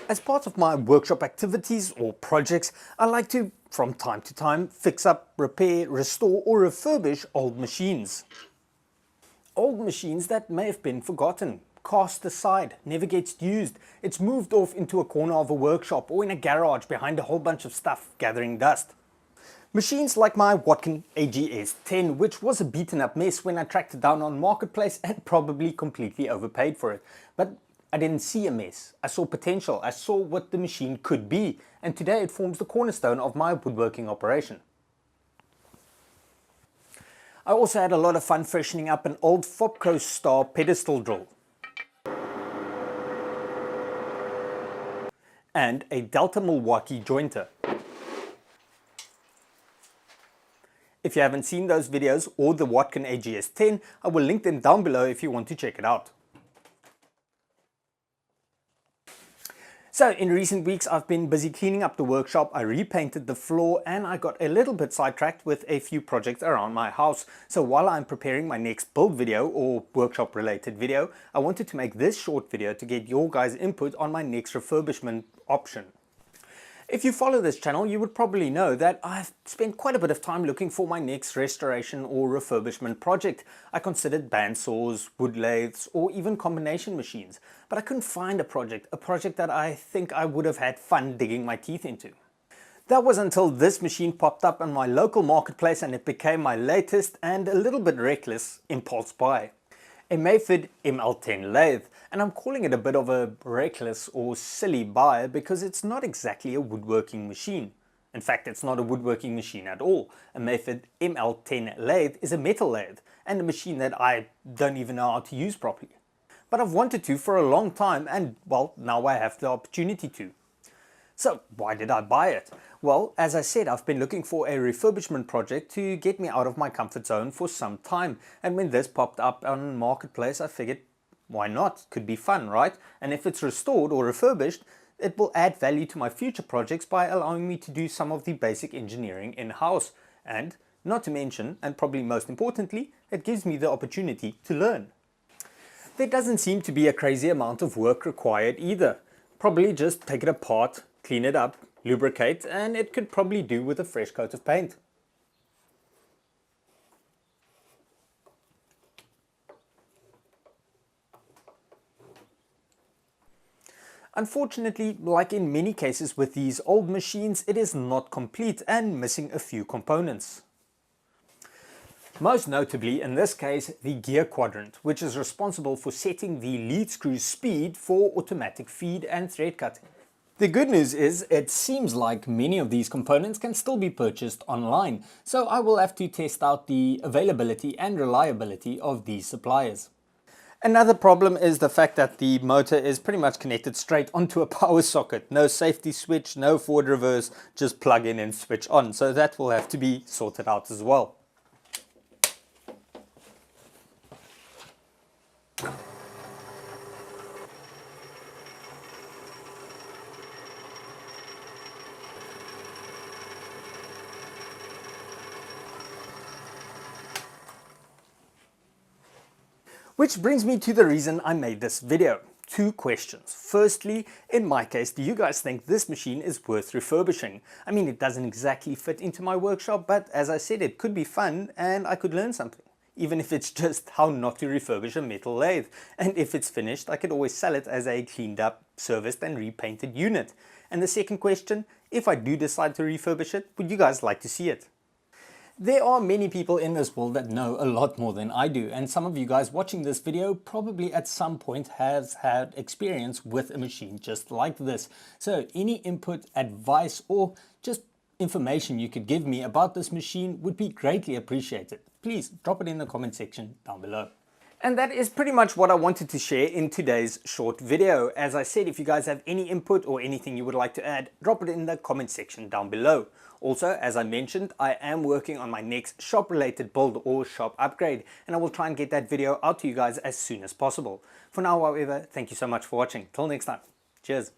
As part of my workshop activities or projects, I like to, from time to time, fix up, repair, restore or refurbish old machines. Old machines that may have been forgotten, cast aside, never gets used. It's moved off into a corner of a workshop or in a garage behind a whole bunch of stuff gathering dust. Machines like my Wadkin AGS10, which was a beaten up mess when I tracked it down on Marketplace and probably completely overpaid for it. But I didn't see a mess. I saw potential. I saw what the machine could be, and today it forms the cornerstone of my woodworking operation. I also had a lot of fun freshening up an old Fobco star pedestal drill and a Delta Milwaukee jointer. If you haven't seen those videos or the Wadkin AGS10, I will link them down below if you want to check it out. So in recent weeks I've been busy cleaning up the workshop. I repainted the floor and I got a little bit sidetracked with a few projects around my house. So while I'm preparing my next build video or workshop related video, I wanted to make this short video to get your guys' input on my next refurbishment option. If you follow this channel, you would probably know that I've spent quite a bit of time looking for my next restoration or refurbishment project. I considered bandsaws, wood lathes, or even combination machines, but I couldn't find a project that I think I would have had fun digging my teeth into. That was until this machine popped up on my local marketplace and it became my latest and a little bit reckless impulse buy. A Myford ML10 lathe, and I'm calling it a bit of a reckless or silly buy because it's not exactly a woodworking machine. In fact, it's not a woodworking machine at all. A Myford ML10 lathe is a metal lathe and a machine that I don't even know how to use properly. But I've wanted to for a long time and, well, now I have the opportunity to. So why did I buy it? Well, as I said, I've been looking for a refurbishment project to get me out of my comfort zone for some time. And when this popped up on Marketplace, I figured, why not? Could be fun, right? And if it's restored or refurbished, it will add value to my future projects by allowing me to do some of the basic engineering in-house. And not to mention, and probably most importantly, it gives me the opportunity to learn. There doesn't seem to be a crazy amount of work required either. Probably just take it apart, clean it up, lubricate, and it could probably do with a fresh coat of paint. Unfortunately, like in many cases with these old machines, it is not complete and missing a few components. Most notably in this case, the gear quadrant, which is responsible for setting the lead screw speed for automatic feed and thread cutting. The good news is it seems like many of these components can still be purchased online, so I will have to test out the availability and reliability of these suppliers. Another problem is the fact that the motor is pretty much connected straight onto a power socket. No safety switch, no forward reverse, just plug in and switch on, so that will have to be sorted out as well. Which brings me to the reason I made this video. Two questions. Firstly, in my case, do you guys think this machine is worth refurbishing? I mean, it doesn't exactly fit into my workshop, but as I said, it could be fun and I could learn something. Even if it's just how not to refurbish a metal lathe. And if it's finished, I could always sell it as a cleaned up, serviced and repainted unit. And the second question, if I do decide to refurbish it, would you guys like to see it? There are many people in this world that know a lot more than I do, and some of you guys watching this video probably at some point have had experience with a machine just like this. So any input, advice or just information you could give me about this machine would be greatly appreciated. Please drop it in the comment section down below. And that is pretty much what I wanted to share in today's short video. As I said, if you guys have any input or anything you would like to add, drop it in the comment section down below. Also, as I mentioned, I am working on my next shop related build or shop upgrade, and I will try and get that video out to you guys as soon as possible. For now, however, thank you so much for watching. Till next time. Cheers.